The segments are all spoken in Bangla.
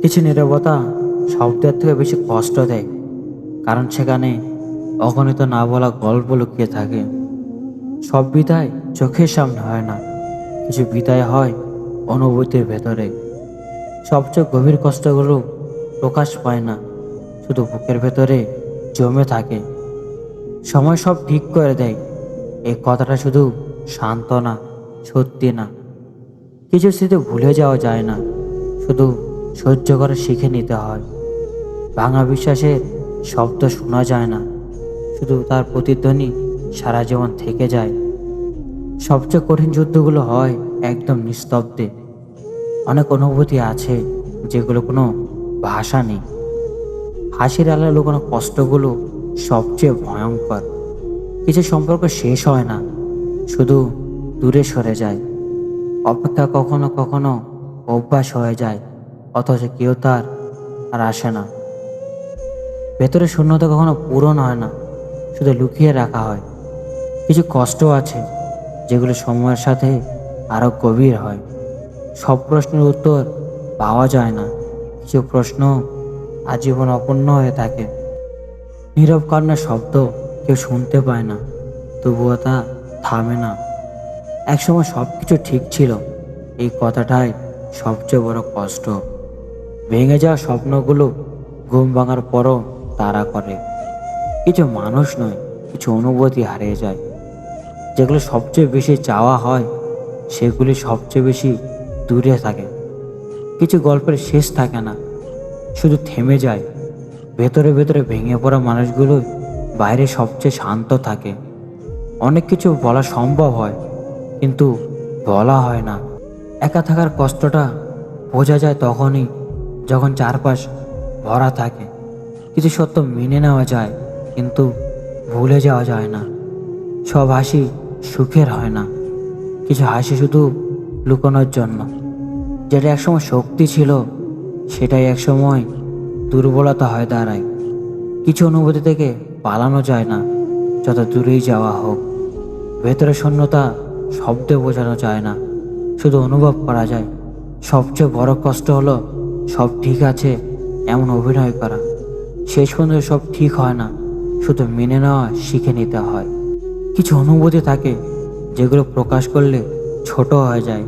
কিছু নীরবতা শব্দের থেকে বেশি কষ্ট দেয়, কারণ সেখানে অগণিত না বলা গল্প লুকিয়ে থাকে। সব বিদায় চোখের সামনে হয় না, কিছু বিদায় হয় অনুভূতির ভেতরে। সবচেয়ে গভীর কষ্টগুলো প্রকাশ পায় না, শুধু বুকের ভেতরে জমে থাকে। সময় সব ঠিক করে দেয়, এই কথাটা শুধু সান্ত্বনা, সত্যি না। কিছু স্মৃতি ভুলে যাওয়া যায় না, শুধু সহ্য করে শিখে নিতে হয়। ভাঙা বিশ্বাসের শব্দ শোনা যায় না, শুধু তার প্রতিধ্বনি সারা জীবন থেকে যায়। সবচেয়ে কঠিন যুদ্ধগুলো হয় একদম নিস্তব্ধে। অনেক অনুভূতি আছে যেগুলো কোনো ভাষা নেই। হাসির আড়ালে লুকানো কষ্টগুলো সবচেয়ে ভয়ঙ্কর। কিছু সম্পর্ক শেষ হয় না, শুধু দূরে সরে যায়। অপেক্ষা কখনো কখনো অভ্যাস হয়ে যায়, অথচ কেউ তার আর আসে না। ভেতরে শূন্যতা কখনো পূরণ হয় না, শুধু লুকিয়ে রাখা হয়। কিছু কষ্ট আছে যেগুলো সময়ের সাথে আরো গভীর হয়। সব প্রশ্নের উত্তর পাওয়া যায় না, কিছু প্রশ্ন আজীবন অপূর্ণ হয়ে থাকে। নীরব কান্নার শব্দ কেউ শুনতে পায় না, তবুও তা থামে না। একসময় সব কিছু ঠিক ছিল, এই কথাটাই সবচেয়ে বড় কষ্ট। ভেঙে যাওয়া স্বপ্নগুলো ঘুম ভাঙার পরও তাড়া করে। কিছু মানুষ নয়, কিছু অনুভূতি হারিয়ে যায়। যেগুলো সবচেয়ে বেশি চাওয়া হয় সেগুলি সবচেয়ে বেশি দূরে থাকে। কিছু গল্পের শেষ থাকে না, শুধু থেমে যায়। ভেতরে ভেতরে ভেঙে পড়া মানুষগুলো বাইরে সবচেয়ে শান্ত থাকে। অনেক কিছু বলা সম্ভব হয়, কিন্তু বলা হয় না। একা থাকার কষ্টটা বোঝা যায় তখনই যখন চারপাশ ভরা থাকে। কিছু সত্য মেনে নেওয়া যায়, কিন্তু ভুলে যাওয়া যায় না। সব হাসি সুখের হয় না, কিছু হাসি শুধু লুকানোর জন্য। যেটা একসময় শক্তি ছিল, সেটাই একসময় দুর্বলতা হয়ে দাঁড়ায়। কিছু অনুভূতি থেকে পালানো যায় না, যত দূরেই যাওয়া হোক। ভেতরে শূন্যতা শব্দে বোঝানো যায় না, শুধু অনুভব করা যায়। সবচেয়ে বড় কষ্ট হলো সব ঠিক আছে এমন অভিনয় করা। শেষ পর্যন্ত সব ঠিক হয় না, শুধু মেনে নেওয়া শিখে নিতে হয়। কিছু অনুভূতি থাকে যেগুলো প্রকাশ করলে ছোট হয়ে যায়,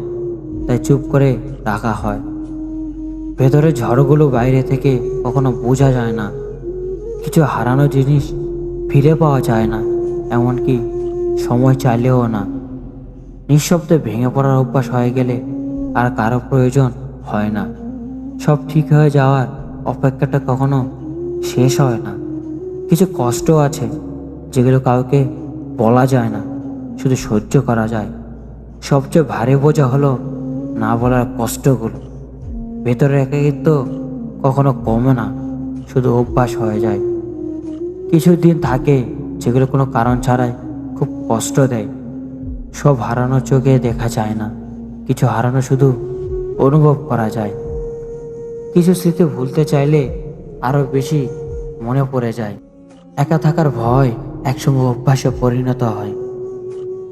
তাই চুপ করে রাখা হয়। ভেতরে ঝড়গুলো বাইরে থেকে কখনো বোঝা যায় না। কিছু হারানো জিনিস ফিরে পাওয়া যায় না, এমনকি সময় চাইলেও না। নিঃশব্দে ভেঙে পড়ার অভ্যাস হয়ে গেলে আর কারো প্রয়োজন হয় না। সব ঠিক হয়ে যাওয়ার অপেক্ষাটা কখনো শেষ হয় না। কিছু কষ্ট আছে যেগুলো কাউকে বলা যায় না, শুধু সহ্য করা যায়। সবচেয়ে ভারী বোঝা হলো না বলার কষ্টগুলো। ভেতরের একাকিত্ব কখনো কমে না, শুধু অভ্যাস হয়ে যায়। কিছু দিন থাকে যেগুলো কোনো কারণ ছাড়াই খুব কষ্ট দেয়। সব হারানো চোখে দেখা যায় না, কিছু হারানো শুধু অনুভব করা যায়। কিছু স্মৃতি ভুলতে চাইলে আরো বেশি মনে পড়ে যায়। একা থাকার ভয় একসময় অভ্যাসে পরিণত হয়।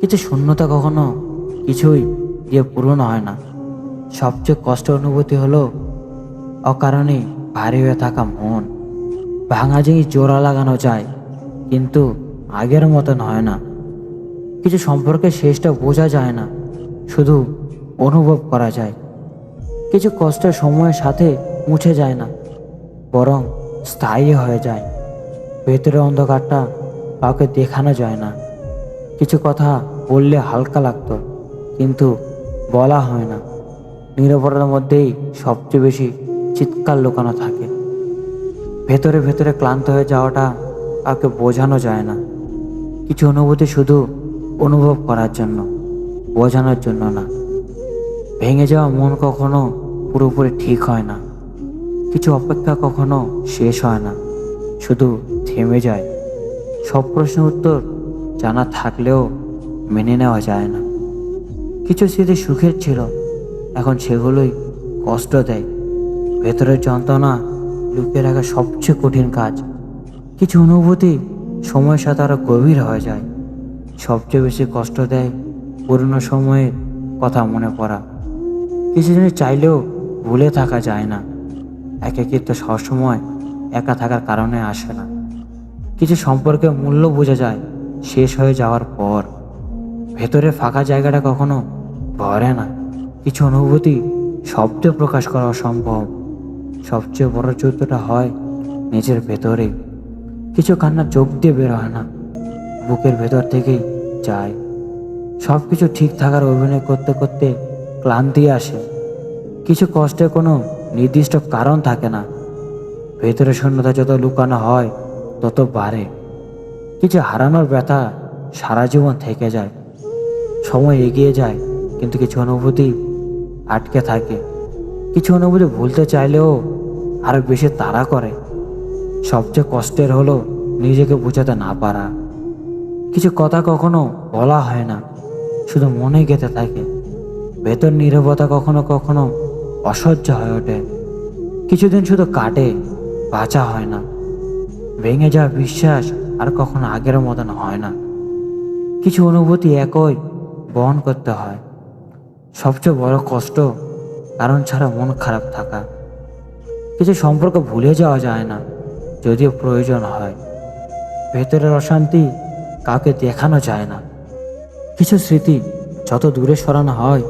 কিছু শূন্যতা কখনো কিছুই দিয়ে পূরণ হয় না। সবচেয়ে কষ্ট অনুভূতি হলো অকারণে ভারী হয়ে থাকা মন। ভাঙা জিনিস জোড়া লাগানো যায়, কিন্তু আগের মতন হয় না। কিছু সম্পর্কের শেষটা বোঝা যায় না, শুধু অনুভব করা যায়। কিছু কষ্ট সময়ের সাথে মুছে যায় না, বরং স্থায়ী হয়ে যায়। ভেতরে অন্ধকারটা কাউকে দেখানো যায় না। কিছু কথা বললে হালকা লাগতো, কিন্তু বলা হয় না। নীরবতার মধ্যেই সবচেয়ে বেশি চিৎকার লুকানো থাকে। ভেতরে ভেতরে ক্লান্ত হয়ে যাওয়াটা কাউকে বোঝানো যায় না। কিছু অনুভূতি শুধু অনুভব করার জন্য, বোঝানোর জন্য না। ভেঙে যাওয়া মন কখনো পুরোপুরি ঠিক হয় না। কিছু অপেক্ষা কখনো শেষ হয় না, শুধু থেমে যায়। সব প্রশ্নের উত্তর জানা থাকলেও মেনে নেওয়া যায় না। কিছু স্মৃতি সুখের ছিল, এখন সেগুলোই কষ্ট দেয়। ভেতরের যন্ত্রণা লুকিয়ে রাখা সবচেয়ে কঠিন কাজ। কিছু অনুভূতি সময়ের সাথে আরো গভীর হয়ে যায়। সবচেয়ে বেশি কষ্ট দেয় পুরনো সময়ের কথা মনে পড়া। কিছু জিনিস চাইলেও ভুলে থাকা যায় না, একাকিত্ব সবসময় একা থাকার কারণে আসে না। কিছু সম্পর্কের মূল্য বোঝা যায় শেষ হয়ে যাওয়ার পর। ভেতরে ফাঁকা জায়গাটা কখনো ভরে না। কিছু অনুভূতি শব্দে প্রকাশ করা অসম্ভব। সবচেয়ে বড় যুদ্ধটা হয় নিজের ভেতরে। কিছু কান্না চোখ দিয়ে বের হয় না, বুকের ভেতর থেকেই যায়। সব কিছু ঠিক থাকার অভিনয় করতে করতে ক্লান্তি আসে। কিছু কষ্টের কোনো নির্দিষ্ট কারণ থাকে না। ভেতরে শূন্যতা যত লুকানো হয় তত বাড়ে। কিছু হারানোর ব্যথা সারা জীবন থেকে যায়। সময় এগিয়ে যায়, কিন্তু কিছু অনুভূতি আটকে থাকে। কিছু অনুভূতি ভুলতে চাইলেও আরো বেশি তাড়া করে। সবচেয়ে কষ্টের হলো নিজেকে বোঝাতে না পারা। কিছু কথা কখনো বলা হয় না, শুধু মনে গেঁথে থাকে। ভেতর নীরবতা কখনো কখনো অসহ্য হয়ে ওঠে। কিছুদিন শুধু কাটে, বাঁচা হয় না। ভেঙে যাওয়া বিশ্বাস আর কখনো আগের মতন হয় না। কিছু অনুভূতি একই বহন করতে হয়। সবচেয়ে বড় কষ্ট কারণ ছাড়া মন খারাপ থাকা। কিছু সম্পর্ক ভুলে যাওয়া যায় না, যদিও প্রয়োজন হয়। ভেতরের অশান্তি কাউকে দেখানো যায় না। কিছু স্মৃতি যত দূরে সরানো হয়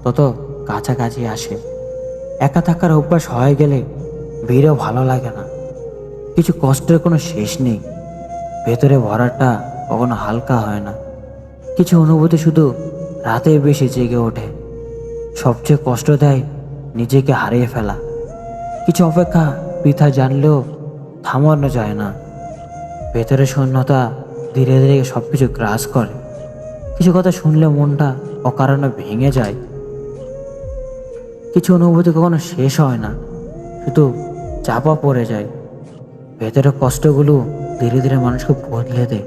তত কাছাকাছি আসে। একা থাকার অভ্যাস হয়ে গেলে ভিড়েও ভালো লাগে না। কিছু কষ্টের কোনো শেষ নেই। ভেতরে ভরাটা কখনো হালকা হয় না। কিছু অনুভূতি শুধু রাতে বেশি জেগে ওঠে। সবচেয়ে কষ্ট দেয় নিজেকে হারিয়ে ফেলা। কিছু অপেক্ষা বৃথা জানলেও থামানো যায় না। ভেতরে শূন্যতা ধীরে ধীরে সবকিছু গ্রাস করে। কিছু কথা শুনলে মনটা অকারণে ভেঙে যায়। কিছু অনুভূতি কখনো শেষ হয় না, শুধু চাপা পড়ে যায়। ভেতরের কষ্টগুলো ধীরে ধীরে মানুষকে বদলে দেয়।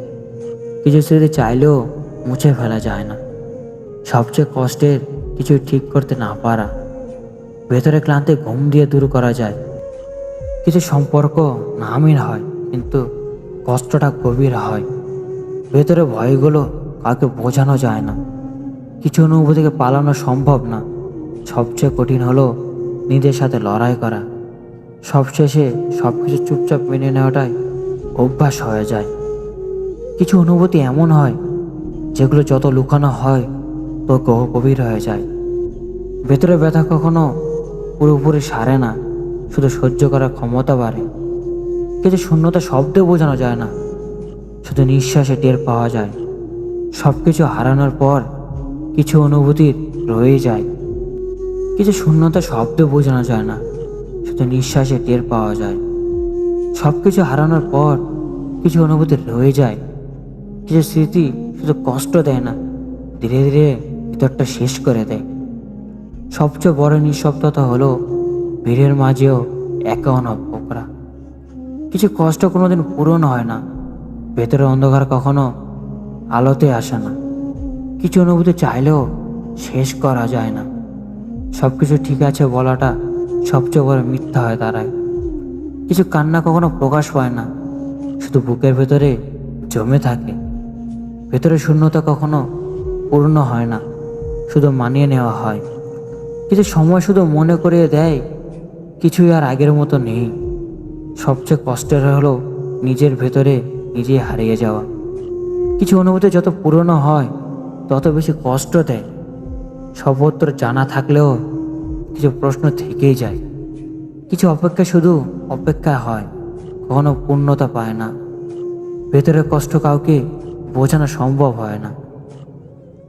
কিছু স্মৃতি চাইলেও মুছে ফেলা যায় না। সবচেয়ে কষ্টের কিছু ঠিক করতে না পারা। ভেতরে ক্লান্তি ঘুম দিয়ে দূর করা যায়। কিছু সম্পর্ক নামহীন হয়, কিন্তু কষ্টটা গভীর হয়। ভেতরে ভয়গুলো কাউকে বোঝানো যায় না। কিছু অনুভূতিকে পালানো সম্ভব না। সবচেয়ে কঠিন হলো নিজের সাথে লড়াই করা। সবশেষে সবকিছু চুপচাপ মেনে নেওয়াটাই অভ্যাস হয়ে যায়। কিছু অনুভূতি এমন হয় যেগুলো যত লুকানো হয় তত গভীর হয়ে যায়। ভেতরে ব্যথা কখনো পুরোপুরি সারে না, শুধু সহ্য করার ক্ষমতা বাড়ে। কিছু শূন্যতা শব্দে বোঝানো যায় না, শুধু নিঃশ্বাসে টের পাওয়া যায়। সব কিছু হারানোর পর কিছু অনুভূতি রয়ে যায়। কিছু শূন্যতা শব্দে বোঝানো যায় না, শুধু নিঃশ্বাসে টের পাওয়া যায়। সব কিছু হারানোর পর কিছু অনুভূতি রয়ে যায়। কিছু স্মৃতি শুধু কষ্ট দেয় না, ধীরে ধীরে ভিতরটা শেষ করে দেয়। সবচেয়ে বড় নিঃশব্দতা হলো ভিড়ের মাঝেও একা অনুভব করা। কিছু কষ্ট কোনোদিন পূরণ হয় না। ভেতরের অন্ধকার কখনো আলোতে আসে না। কিছু অনুভূতি চাইলেও শেষ করা যায় না। সবকিছু ঠিক আছে বলাটা সবচেয়ে বড় মিথ্যা হয়ে দাঁড়ায়। কিছু কান্না কখনো প্রকাশ পায় না, শুধু বুকের ভেতরে জমে থাকে। ভেতরে শূন্যতা কখনো পূর্ণ হয় না, শুধু মানিয়ে নেওয়া হয়। কিছু সময় শুধু মনে করিয়ে দেয় কিছুই আর আগের মতো নেই। সবচেয়ে কষ্টের হলো নিজের ভেতরে নিজে হারিয়ে যাওয়া। কিছু অনুভূতি যত পুরনো হয় তত বেশি কষ্ট দেয়। সব উত্তর জানা থাকলেও কিছু প্রশ্ন থেকেই যায়। কিছু অপেক্ষা শুধু অপেক্ষা হয়, কখনো পূর্ণতা পায় না। ভেতরের কষ্ট কাউকে বোঝানো সম্ভব হয় না।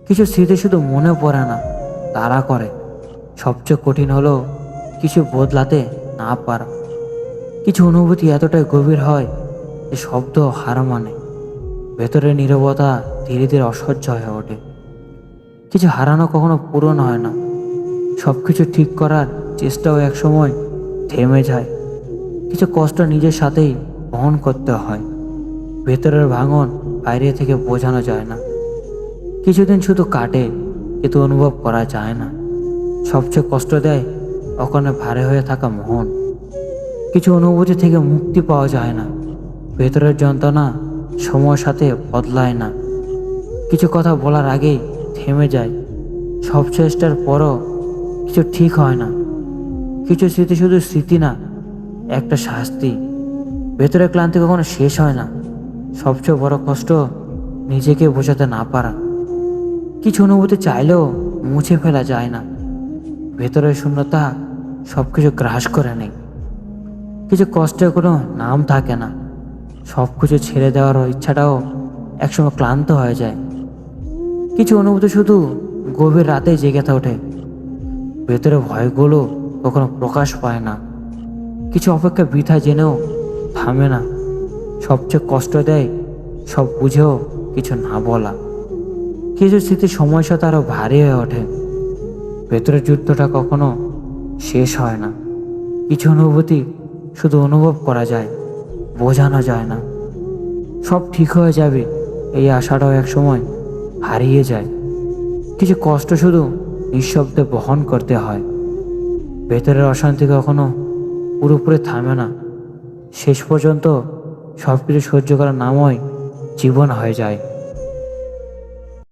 কিছু স্মৃতি শুধু মনে পড়ে না, তাড়া করে। সবচেয়ে কঠিন হলো কিছু বদলাতে না পারা। কিছু অনুভূতি এতটাই গভীর হয় যে শব্দ হার মানে। ভেতরের নীরবতা ধীরে ধীরে অসহ্য হয়ে ওঠে। কিছু হারানো কখনো পূরণ হয় না। সবকিছু ঠিক করার চেষ্টাও একসময় থেমে যায়। কিছু কষ্ট নিজের সাথেই বহন করতে হয়। ভেতরের ভাঙন বাইরে থেকে বোঝানো যায় না। কিছুদিন শুধু কাটে, কিন্তু অনুভব করা যায় না। সবচেয়ে কষ্ট দেয় ওখানে ভারে হয়ে থাকা মন। কিছু অনুভূতি থেকে মুক্তি পাওয়া যায় না। ভেতরের যন্ত্রণা সময়ের সাথে বদলায় না। কিছু কথা বলার আগেই থেমে যায়। সব চেষ্টার পরও কিছু ঠিক হয় না। কিছু স্মৃতি শুধু স্মৃতি না, একটা শাস্তি। ভেতরের ক্লান্তি কখনো শেষ হয় না। সবচেয়ে বড় কষ্ট নিজেকে বোঝাতে না পারা। কিছু অনুভূতি চাইলেও মুছে ফেলা যায় না। ভেতরের শূন্যতা সবকিছু গ্রাস করে নেয়। কিছু কষ্টের কোনো নাম থাকে না। সবকিছু ছেড়ে দেওয়ার ইচ্ছাটাও একসময় ক্লান্ত হয়ে যায়। কিছু অনুভূতি শুধু গভীর রাতে জেগে ওঠে। ভেতরে ভয়গুলো কখনো প্রকাশ পায় না। কিছু অপেক্ষা বৃথা জেনেও থামে না। সবচেয়ে কষ্ট দেয় সব বুঝেও কিছু না বলা। কিছু স্মৃতি সময়ের সাথে আরো ভারী হয়ে ওঠে। ভেতরের যুদ্ধটা কখনো শেষ হয় না। কিছু অনুভূতি শুধু অনুভব করা যায়, বোঝানো যায় না। সব ঠিক হয়ে যাবে এই আশাটাও এক সময় হারিয়ে যায়। কিছু কষ্ট শুধু নিঃশব্দে বহন করতে হয়। ভেতরের অশান্তি কখনো পুরোপুরি থামে না। শেষ পর্যন্ত সব কিছু সহ্য করার নামই জীবন হয়ে যায়।